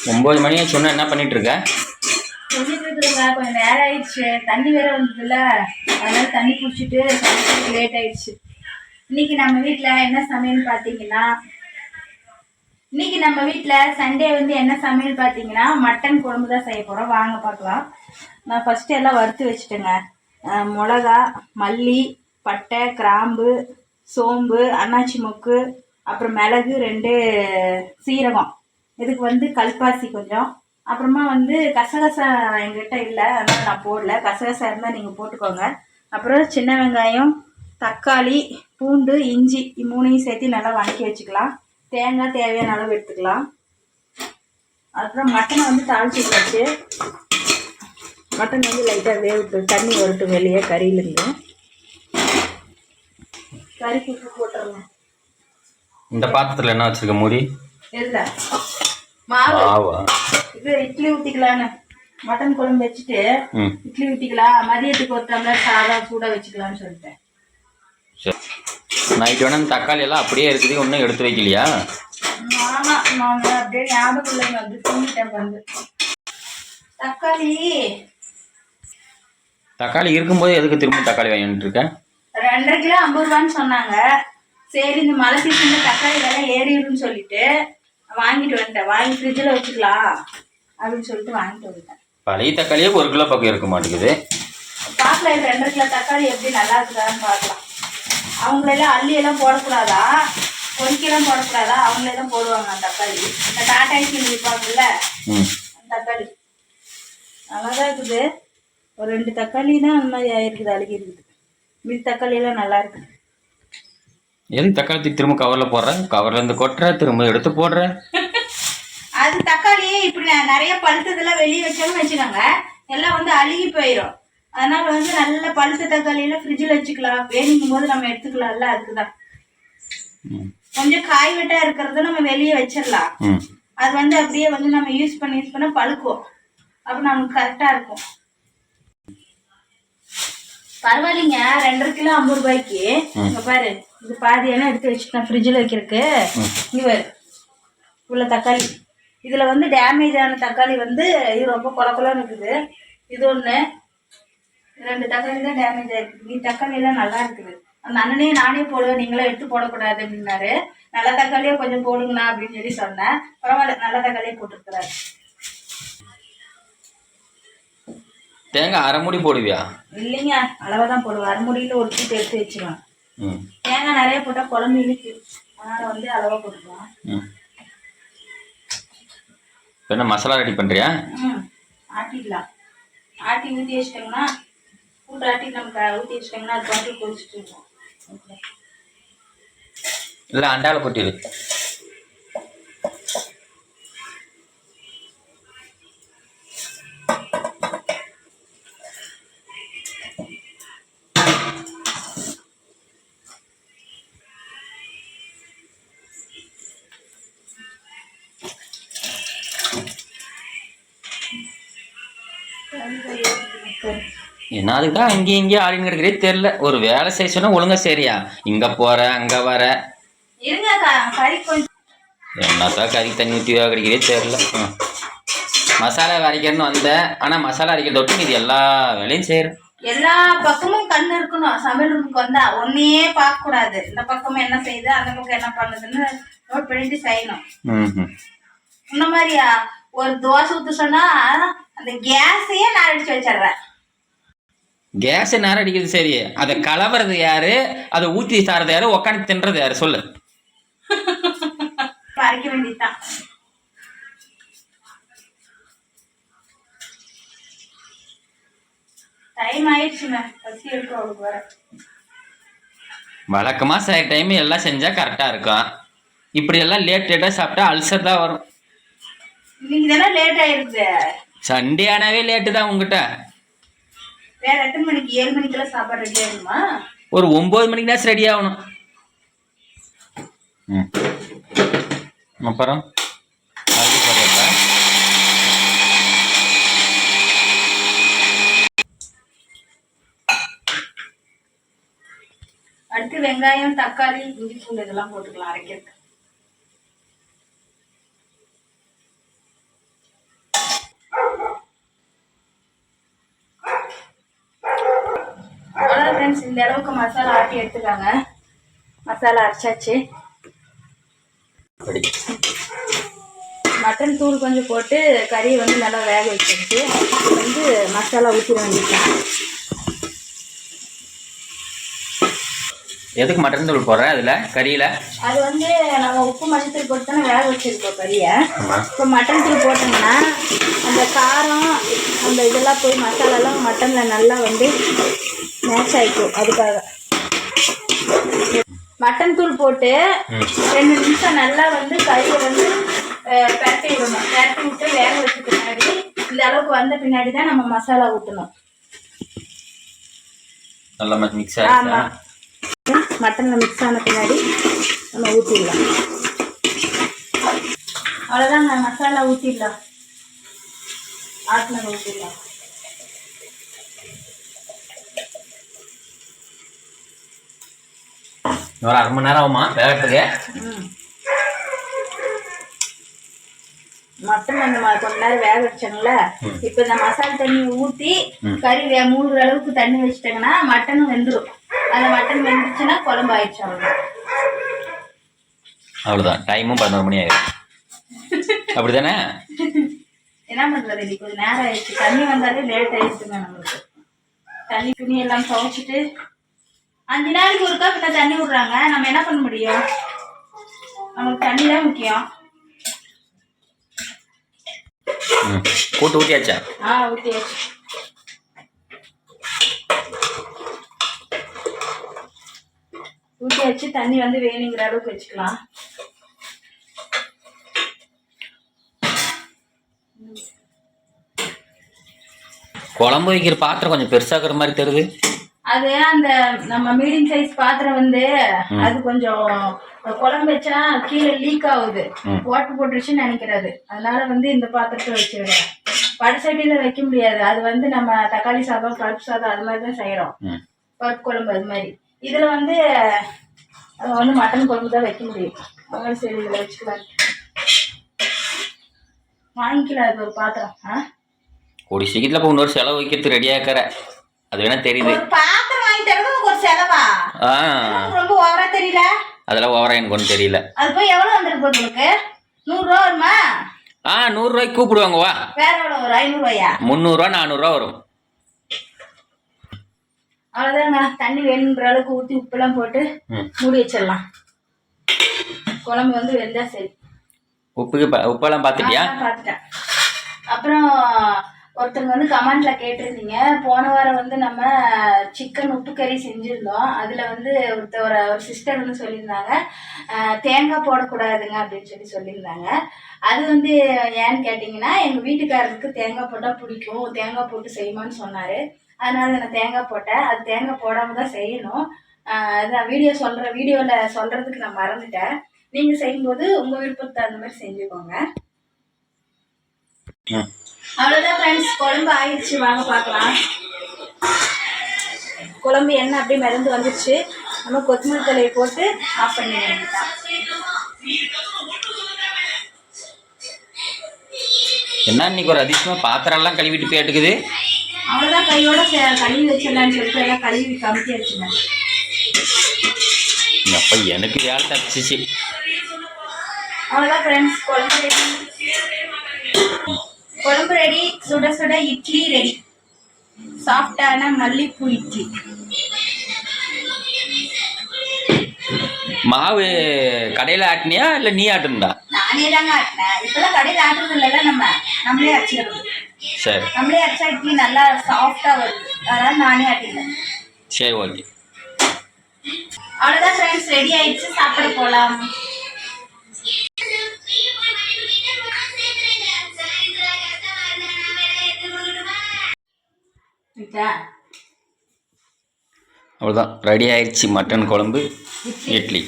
9 மணியே சொன்னா என்ன பண்ணிட்டு இருக்க? சொல்லிட்டு இருக்குதுங்க, கொஞ்சம் நேரம் ஆயிடுச்சு. தண்ணி வேற வந்ததுல, அதனால தண்ணி குடிச்சிட்டு சமைக்கிறதுக்கு லேட் ஆயிடுச்சு. இன்னைக்கு நம்ம வீட்டில் என்ன சமையல் பார்த்தீங்கன்னா, சண்டே வந்து என்ன சமையல் பார்த்தீங்கன்னா மட்டன் குழம்பு தான் செய்ய போகிறோம். வாங்க பார்க்கலாம். நான் ஃபஸ்ட்டு எல்லாம் வறுத்து வச்சுட்டேங்க. மிளகா, மல்லி, பட்டை, கிராம்பு, சோம்பு, அன்னாச்சி மொக்கு, அப்புறம் மிளகு 2, சீரகம், இதுக்கு வந்து கல்பாசி கொஞ்சம், அப்புறமா வந்து கசகசா எங்கிட்ட இல்லை, அதனால் நான் போடல. கசகசா இருந்தால் நீங்கள் போட்டுக்கோங்க. அப்புறம் சின்ன வெங்காயம், தக்காளி, பூண்டு, இஞ்சி, 3ஐயும் சேர்த்து நல்லா வதக்கி வச்சுக்கலாம். தேங்காய் தேவையான அளவு எடுத்துக்கலாம். அப்புறம் மட்டனை வந்து தாளிச்சு வச்சு, மட்டன் வந்து லைட்டாக வேவிட்டு தண்ணி வரட்டும் வெளியே கறியிலேருந்து. கறிக்கு உப்பு போட்டுடலாம். இந்த பாத்திரத்தில் என்ன வச்சிருக்க மூடி? இல்லை மாவு. இது இட்லி ஊற்றிக்கலான்னு மட்டன் குழம்பு வச்சுட்டு இட்லி ஊற்றிக்கலாம். மதியத்துக்கு ஒரு டம்ளர் சாதம் சூடாக வச்சுக்கலான்னு சொல்லிட்டேன். சரி, நைட்டு வேணா தக்காளி எல்லாம் அப்படியே இருக்குது, ஒன்றும் எடுத்து வைக்கலையா? ஆமாம், நான் அப்படியே ஞாபகம் இல்லைங்க, வந்து தூங்கிட்டேன். வந்து தக்காளி இருக்கும்போது எதுக்கு திரும்ப தக்காளி வாங்கிட்டு இருக்கேன்? 2.5 கிலோ 50 ரூபான்னு சொன்னாங்க. சரி, இந்த மழை சீசனில் தக்காளி விலை ஏறிடுன்னு சொல்லிட்டு வாங்கிட்டு வந்துட்டேன். வாங்கி ஃப்ரிட்ஜில் வச்சுக்கலாம் அப்படின்னு சொல்லிட்டு வாங்கிட்டு வந்துட்டேன். பழைய தக்காளியே 1 கிலோ பக்கம் இருக்க மாட்டேங்குது. பார்க்கலாம், இது 2.5 கிலோ தக்காளி எப்படி நல்லா இருக்குதான்னு பார்க்கலாம். அவங்களெல்லாம் அள்ளியெல்லாம் போடக்கூடாதா, பொறிக்கெல்லாம் போடக்கூடாதா, அவங்களே தான் போடுவாங்க தக்காளி. இந்த டாட்டா ஐஸ்கிரீம் விற்பாங்கல்ல, தக்காளி நல்லா தான் இருக்குது. ஒரு 2 தக்காளி தான் அந்த மாதிரி ஆயிருக்குது, அழுகி இருக்குது. மீதி தக்காளியெல்லாம் நல்லா இருக்குது. எதுக்கு தக்காளி திரும்ப கவரில் போடுறேன்? கவர்லேருந்து கொட்டுற, திரும்ப எடுத்து போடுறேன். அது தக்காளி இப்படி நிறைய பழுத்ததெல்லாம் வெளியே வச்சாலும் வச்சுக்கோங்க, எல்லாம் வந்து அழுகி போயிடும். அதனால வந்து நல்ல பழுத்த தக்காளியெல்லாம் ஃப்ரிட்ஜில் வச்சுக்கலாம். வேணுங்கும் போது நம்ம எடுத்துக்கலாம்ல, அதுக்குதான். கொஞ்சம் காய் வெட்டா இருக்கிறத நம்ம வெளியே வச்சிடலாம். அது வந்து அப்படியே வந்து நம்ம யூஸ் பண்ண பழுக்கும். அப்போ நமக்கு கரெக்டாக இருக்கும். பரவாயில்லைங்க, 2.5 கிலோ 50 ரூபாய்க்கு. இங்க பாரு, இது பாதியெல்லாம் எடுத்து வச்சுட்டேன் ஃப்ரிட்ஜில் வைக்கிறதுக்கு. இங்கே பாரு, உள்ள தக்காளி. இதில் வந்து டேமேஜ் ஆன தக்காளி வந்து இது ரொம்ப குழப்பலான்னு இருக்குது. இது ஒன்று, 2 தக்காளி தான் டேமேஜ் ஆகிருக்குது. மீதி தக்காளி எல்லாம் நல்லா இருக்குது. அந்த அண்ணனே நானே போடுவேன், நீங்களும் எடுத்து போடக்கூடாது அப்படின்னாரு. நல்ல தக்காளியே கொஞ்சம் போடுங்கண்ணா அப்படின்னு சொல்லி சொன்னேன். பரவாயில்ல, நல்ல தக்காளியே போட்டுருக்குறாரு. தேங்காய் அரை மூடி போடுவியா? இல்லைங்க, அளவாக தான் போடுவேன். அரை மூடியில் ஒரு கீட்டு எடுத்து வச்சுருவேன். தேங்காய் நிறைய போட்டால் குழம்பு இருக்கு, அதனால் வந்து அளவாக போட்டுக்கலாம். என்ன மசாலா ரெடி பண்ணுறியா? ஆட்டிடலாம். ஆட்டி ஊற்றி வச்சிட்டோம்னா, கூட்டு ஆட்டி நம்ம ஊற்றி வச்சிட்டோம்னா அது பாட்டு கொதிச்சுட்டு இருக்கோம். இல்லை, அண்டாவில் கொட்டிடு. என்ன அதுக்குதான் இங்கேயும் இங்கேயும் ஆடின்னு கிடக்கிறே தெரியல. ஒரு வேலை செய்ய சொன்னா ஒழுங்கா சரியா, இங்க போற அங்க வர. என்னத்தான் கறி தண்ணி ஊற்றி கிடைக்கிறே தெரியல. மசாலா அரைக்கிறேன்னு வந்தேன், ஆனா மசாலா அரைக்கிறத விட்டு இது எல்லா வேலையும் செய்யறேன். எல்லா பக்கமும் கண்ணு இருக்கணும். சமையல் ரூமுக்கு வந்தா ஒன்னையே பார்க்க கூடாது. இந்த பக்கம் என்ன செய்யுது, அந்த பக்கம் என்ன பண்ணுதுன்னு நோட் பண்ணிட்டு செய்யணும். இந்த மாதிரியா ஒரு தோசை ஊற்ற சொன்னா அந்த கேஸையே நான் அடிச்சு வச்சிடுறேன். கேஸை நேரம் அடிக்கிறது சரி, அதை கலவறது யாரு, அதை ஊற்றி சாரது யாரு, உக்காந்து தின்றது யாரு சொல்லு. அரைக்க வேண்டியதுதான். டைம் ஆயிடுச்சுங்க, பசி எடுக்கும் அவளுக்கு வர. வழக்கமா செய்ய டைம் எல்லாம் செஞ்சா கரெக்டா இருக்கும். இப்படி எல்லாம் லேட்டா சாப்பிட்டா அல்சர் தான் வரும். இன்னைக்கு தானே லேட் ஆயிருக்கு. சண்டே ஆனாவே லேட்டு தான் உங்ககிட்ட. வேற எத்தனை மணிக்கு? 7 மணிக்கெல்லாம் சாப்பாடு ரெடி ஆகணுமா? ஒரு 9 மணிக்கு தான் ரெடி ஆகணும். அப்புறம் அடுத்து வெங்காயம், தக்காளி, இஞ்சி பூண்டு, இதெல்லாம் போட்டுக்கலாம் அரைக்கிறதுக்கு. ஃப்ரெண்ட்ஸ் இந்த அளவுக்கு மசாலா ஆட்டி எடுத்துக்காங்க. மசாலா அரைச்சாச்சு. மட்டன் தூள் கொஞ்சம் போட்டு கறியை வந்து நல்லா வேக வச்சுட்டு வந்து மசாலா ஊற்றிட வேண்டியது. எதுக்கு மட்டன் தூள் போடுறேன் அதில் கறியில்? அது வந்து நம்ம உப்பு மஞ்சத்தூள் போட்டு தானே வேக வச்சுருக்கோம் கறியை. இப்போ மட்டன் தூள் போட்டோம்னா அந்த காரம் அந்த இதெல்லாம் போய் மசாலாலாம் மட்டனில் நல்லா வந்து மேட்ச் ஆகிக்கும். அதுக்காக மட்டன் தூள் போட்டு 2 நிமிஷம் நல்லா வந்து கறியை வந்து பரட்டி விடணும். பரட்டி விட்டு வேக வச்ச பின்னாடி இந்த அளவுக்கு வந்த பின்னாடி தான் நம்ம மசாலா ஊற்றணும். நல்லா மிக்ஸ் ஆகிடும். ஆமாம், மட்டனில் மிக்ஸ் ஆன பின்னாடி நம்ம ஊற்றிடலாம். அவ்வளோதாங்க, மசாலா ஊற்றிடலாம். ஆட்டினதை ஊற்றிடலாம். ஒரு 1/2 மணி நேரம் ஆகுமா வேகத்துக்கு? மட்டன் அந்த கொஞ்ச நேரம் வேக வச்சாங்களே. இப்போ இந்த மசாலா தண்ணி ஊற்றி கறி மூழ்கிற அளவுக்கு தண்ணி வச்சுட்டாங்கன்னா மட்டனும் வெந்துடும். அந்த மட்டன் வெந்துச்சுன்னா குழம்பு ஆயிடுச்சு. அவ்வளோதான். டைமும் 11 மணி ஆயிடும். அப்படிதானே? என்ன பண்ணுறது, இன்னைக்கு கொஞ்சம் நேரம் ஆயிடுச்சு. தண்ணி வந்தாலே லேட் ஆயிடுச்சுங்க நம்மளுக்கு. தண்ணி துணி எல்லாம் துவைச்சிட்டு 5 நாளைக்கு ஒருக்கா பின்ன தண்ணி விடுறாங்க. நம்ம என்ன பண்ண முடியும்? நமக்கு தண்ணி தான் முக்கியம். கூட்டு ஊற்றியாச்சா? ஊற்றியாச்சு. ஊற்றியாச்சு. தண்ணி வந்து வேணுங்கிற அளவுக்கு வச்சுக்கலாம். குழம்பு வைக்கிற பாத்திரம் கொஞ்சம் பெருசாக்குற மாதிரி தருது. அது அந்த நம்ம மீடியம் சைஸ் பாத்திரம் வந்து அது கொஞ்சம் குழம்பு வச்சா கீழே லீக் ஆகுது. ஓட்டு போட்டுருச்சுன்னு நினைக்கிறது. அதனால வந்து இந்த பாத்திரத்தை வச்சுருக்கேன். வடசட்டியில வைக்க முடியாது. அது வந்து நம்ம தக்காளி சாதம், பருப்பு சாதம் அது மாதிரி தான் செய்யறோம். பருப்பு குழம்பு அது மாதிரி. இதுல வந்து மட்டன் குழம்பு தான் வைக்க முடியும். அதனால சரி இதுல வச்சுக்கலாம். வாங்கிக்கலாம் அது ஒரு பாத்திரம். ஒரு சீக்கிரத்துல இப்போ இன்னொரு செலவு வைக்கிறது ரெடியா இருக்கிற அது வேணா தெரியுது. பாத்திரம் வாங்கி தரது ஒரு செலவா? ரொம்ப ஓவரா தெரியல. அதெல்லாம் ஓவரா எனக்கு ஒன்றும் தெரியல. அது போய் எவ்வளவு வந்துருக்கு உங்களுக்கு? 100 ரூபா வருமா? 100 ரூபாய்க்கு கூப்பிடுவாங்க. வா. வேற எவ்வளவு வரும்? 500 ரூபாயா? 300 ரூபா 400 ரூபா வரும். அவ்வளவுதாங்க. தண்ணி வேணுங்கிற அளவுக்கு ஊற்றி உப்பெல்லாம் போட்டு மூடி வச்சிடலாம். குழம்பு வந்து வெந்தா சரி. உப்பெல்லாம் பார்த்துட்டியா? பார்த்துட்டேன். அப்புறம் ஒருத்தவங்க வந்து கமெண்ட்ல கேட்டிருந்தீங்க. போன வாரம் வந்து நம்ம சிக்கன் உப்பு கறி செஞ்சிருந்தோம். அதுல வந்து ஒரு சிஸ்டர் வந்து சொல்லியிருந்தாங்க தேங்காய் போடக்கூடாதுங்க அப்படின்னு சொல்லியிருந்தாங்க. அது வந்து ஏன்னு கேட்டிங்கன்னா எங்கள் வீட்டுக்காரருக்கு தேங்காய் போட்டால் பிடிக்கும். தேங்காய் போட்டு செய்யுமான்னு சொன்னார். அதனால நான் தேங்காய் போட்டேன். அது தேங்காய் போடாமல் தான் செய்யணும். அதான் வீடியோவில் சொல்கிறதுக்கு நான் மறந்துட்டேன். நீங்கள் செய்யும்போது உங்கள் விருப்பத்தை அந்த மாதிரி செஞ்சுக்கோங்க. அவ்வளோதான் ஃப்ரெண்ட்ஸ், குழம்பு ஆயிடுச்சு. வாங்க பார்க்கலாம். குழம்பு எண்ணெய் அப்படியே மிதந்து வந்துடுச்சு. நம்ம கொத்தமல்லி தலையை போட்டு ஆஃப் பண்ணி வேண்டியதான். என்ன இன்னைக்கு ஒரு அதிசயமா பாத்திரம் எல்லாம் கழுவிட்டு போயிட்டுக்குது. அவ்வளோதான், கையோட கழுவி வச்சிடலான்னு சொல்லிட்டு எல்லாம் கழுவி கமிட்டி வச்சுங்க. அப்போ எனக்கு வேலை தப்பிச்சிச்சு. அவ்வளோதான் ஃப்ரெண்ட்ஸ், குழம்பு ரெடி. சுட சுட இட்லி ரெடி. சாஃப்டான மல்லிப்பூ இட்லி. மாவு கடையில் ஆட்டினியா இல்லை நீ ஆட்டுனா? நானே தாங்க ஆட்டினேன். இப்பெல்லாம் கடையில் ஆட்டுறது இல்லைல்ல, நம்மளே அரைச்சிடுறது. சரி, நம்மளே அரைச்சா இட்லி நல்லா சாஃப்டாக வருது. அதனால நானே ஆட்டிட்டேன். சரி, ஓகே. அவ்வளோதான் ஃப்ரெண்ட்ஸ், ரெடி ஆயிடுச்சு. சாப்பிட போகலாம். அவ்வளோதான், ரெடி ஆயிடுச்சு. மட்டன் குழம்பு இட்லி.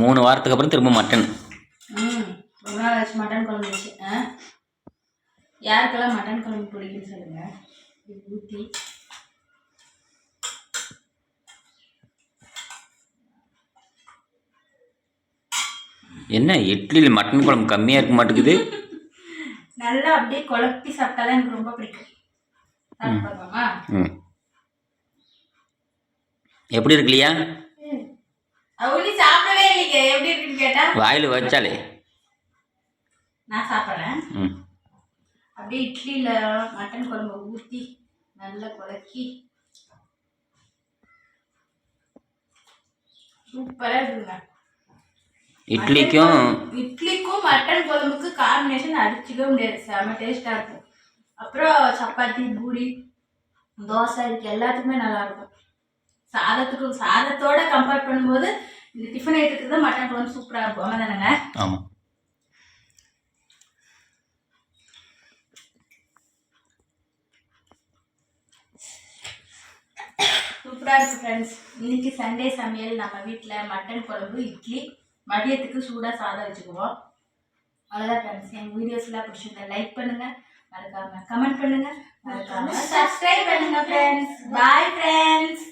மூணு வாரத்துக்கு அப்புறம் திரும்ப மட்டன். ரொம்ப நாள் ஆச்சு மட்டன் குழம்பு வச்சு. யாருக்கெல்லாம் மட்டன் குழம்பு பிடிக்குன்னு சொல்லுங்க. ஊற்றி என்ன இட்லியில் மட்டன் குழம்பு கம்மியாக இருக்க மாட்டேங்குது. நல்லா அப்படியே குழப்பி சாப்பிட்டாதான் எனக்கு ரொம்ப பிடிக்கும். சாப்பிடுவாமா? ம், எப்படி இருக்கு இல்லையா? அவளி சாப்பிடவே இல்லைங்க, எப்படி இருக்குன்னு கேட்டா வாயில் வச்சாலே. நான் சாப்பிட்றேன். ம், அப்படியே இட்லியில மட்டன் குழம்பு ஊற்றி நல்லா குழக்கி சூப்பரா இருக்குங்க. இட்லிக்கும் மட்டன் குழம்புக்கு காம்பினேஷன் அடிச்சுக்கவே முடியாது, செம்ம டேஸ்டா இருக்கும். அப்புறம் சப்பாத்தி, பூரி, தோசை இதுக்கு எல்லாத்துக்குமே நல்லா இருக்கும். சாதத்தோட கம்பேர் பண்ணும்போது இந்த டிஃபன் ஐட்டத்துக்கு தான் மட்டன் குழம்பு சூப்பரா இருக்கும். ஆமா தானேங்க? ஆமாம். சூப்பரா இருக்கு ஃப்ரெண்ட்ஸ். இன்னைக்கு சண்டே சமையல் நம்ம வீட்டில் மட்டன் குழம்பு, இட்லி, மதியத்துக்கு சூடாக சாதம் வச்சுக்குவோம். அவ்வளோதான் ஃப்ரெண்ட்ஸ். எங்கள் வீடியோஸ்லாம் பிடிச்சிருந்தா லைக் பண்ணுங்க, மறக்காம கமெண்ட் பண்ணுங்க, மறக்காம சப்ஸ்கிரைப் பண்ணுங்க ஃப்ரெண்ட்ஸ். Bye friends.